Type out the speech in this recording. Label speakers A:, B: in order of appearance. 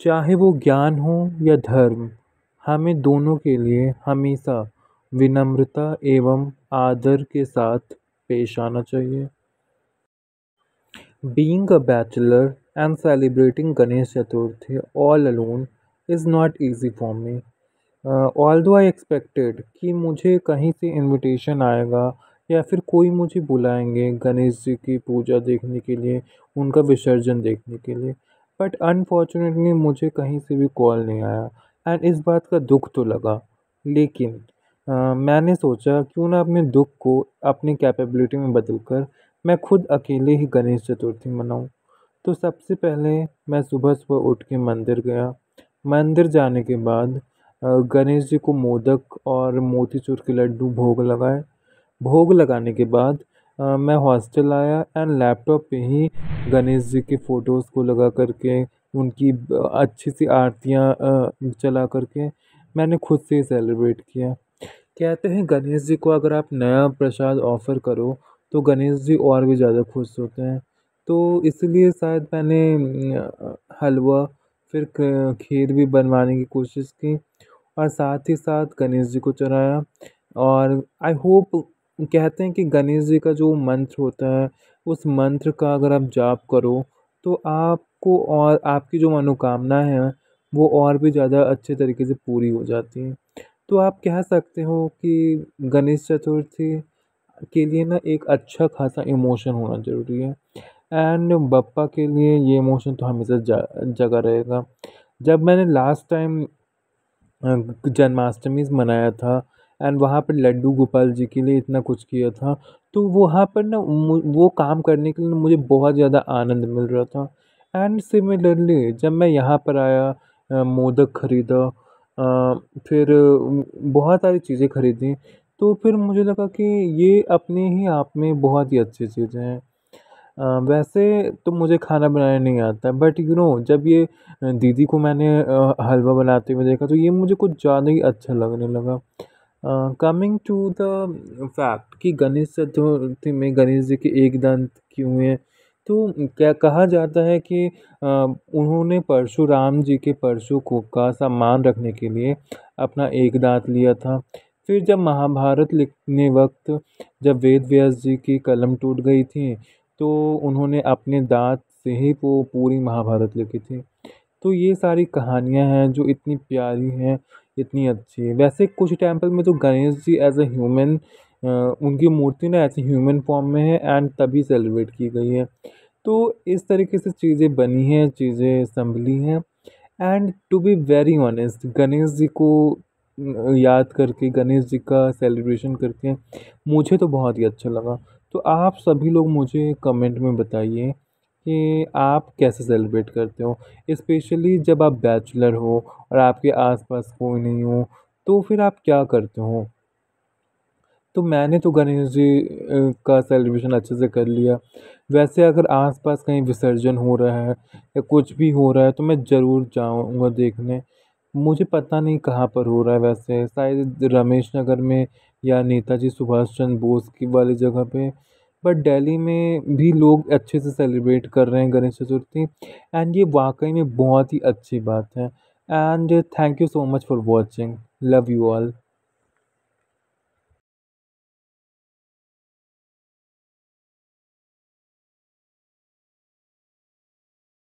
A: चाहे वो ज्ञान हो या धर्म, हमें दोनों के लिए हमेशा विनम्रता एवं आदर के साथ पेश आना चाहिए। Being a bachelor and celebrating Ganesh Chaturthi all alone is not easy for me. Although I expected कि मुझे कहीं से इनविटेशन आएगा या फिर कोई मुझे बुलाएंगे गणेश जी की पूजा देखने के लिए, उनका विसर्जन देखने के लिए, बट अनफॉर्चुनेटली मुझे कहीं से भी कॉल नहीं आया। एंड इस बात का दुख तो लगा, लेकिन मैंने सोचा क्यों ना अपने दुख को अपनी कैपेबिलिटी में बदलकर मैं खुद अकेले ही गणेश चतुर्थी मनाऊं। तो सबसे पहले मैं सुबह सुबह उठ के मंदिर गया। मंदिर जाने के बाद गणेश जी को मोदक और मोतीचूर के लड्डू भोग लगाए। भोग लगाने के बाद मैं हॉस्टल आया एंड लैपटॉप पे ही गणेश जी के फ़ोटोज़ को लगा करके उनकी अच्छी सी आरतियाँ चला करके मैंने खुद से ही सेलिब्रेट किया। कहते हैं गणेश जी को अगर आप नया प्रसाद ऑफ़र करो तो गणेश जी और भी ज़्यादा खुश होते हैं। तो इसलिए शायद मैंने हलवा फिर खीर भी बनवाने की कोशिश की और साथ ही साथ गणेश जी को चढ़ाया। और आई होप, कहते हैं कि गणेश जी का जो मंत्र होता है, उस मंत्र का अगर आप जाप करो तो आपको और आपकी जो मनोकामना है वो और भी ज़्यादा अच्छे तरीके से पूरी हो जाती हैं। तो आप कह सकते हो कि गणेश चतुर्थी के लिए ना एक अच्छा खासा इमोशन होना ज़रूरी है। एंड बप्पा के लिए ये इमोशन तो हमेशा जगा रहेगा। जब मैंने लास्ट टाइम जन्माष्टमी मनाया था एंड वहाँ पर लड्डू गोपाल जी के लिए इतना कुछ किया था, तो वहाँ पर ना वो काम करने के लिए मुझे बहुत ज़्यादा आनंद मिल रहा था। एंड सिमिलरली जब मैं यहाँ पर आया, मोदक खरीदा, फिर बहुत सारी चीज़ें खरीदी, तो फिर मुझे लगा कि ये अपने ही आप में बहुत ही अच्छी चीज़ें हैं। वैसे तो मुझे खाना बनाना नहीं आता, बट जब ये दीदी को मैंने हलवा बनाते हुए देखा तो ये मुझे कुछ ज़्यादा ही अच्छा लगने लगा। कमिंग टू द फैक्ट कि गणेश चतुर्थी में गणेश जी के एक दांत क्यों हैं, तो क्या कहा जाता है कि उन्होंने परशुराम जी के परशु को का सम्मान रखने के लिए अपना एक दांत लिया था। फिर जब महाभारत लिखने वक्त जब वेद व्यास जी की कलम टूट गई थी, तो उन्होंने अपने दाँत से ही वो पूरी महाभारत लिखी थी। तो ये सारी कहानियाँ हैं जो इतनी प्यारी हैं, इतनी अच्छी हैं। वैसे कुछ टेम्पल में तो Ganesh ji as a human, उनकी मूर्ति ना ऐसे ह्यूमन फॉर्म में है एंड तभी सेलिब्रेट की गई है। तो इस तरीके से चीज़ें बनी हैं, चीज़ें सँभली हैं। And to be very honest, Ganesh ji को याद करके, गणेश जी का सेलिब्रेशन करके मुझे तो बहुत ही अच्छा लगा। तो आप सभी लोग मुझे कमेंट में बताइए कि आप कैसे सेलिब्रेट करते हो? स्पेशली जब आप बैचलर हो और आपके आस-पास कोई नहीं हो, तो फिर आप क्या करते हो? तो मैंने तो गणेश जी का सेलिब्रेशन अच्छे से कर लिया। वैसे अगर आस-पास कहीं विसर्जन हो रहा है या कुछ भी हो रहा है तो मैं ज़रूर जाऊँगा देखने। मुझे पता नहीं कहाँ पर हो रहा है वैसे, शायद रमेश नगर में या नेताजी सुभाष चंद्र बोस की वाली जगह पे। बट दिल्ली में भी लोग अच्छे से सेलिब्रेट कर रहे हैं गणेश चतुर्थी एंड ये वाक़ई में बहुत ही अच्छी बात है। And thank you so much for watching. Love you all.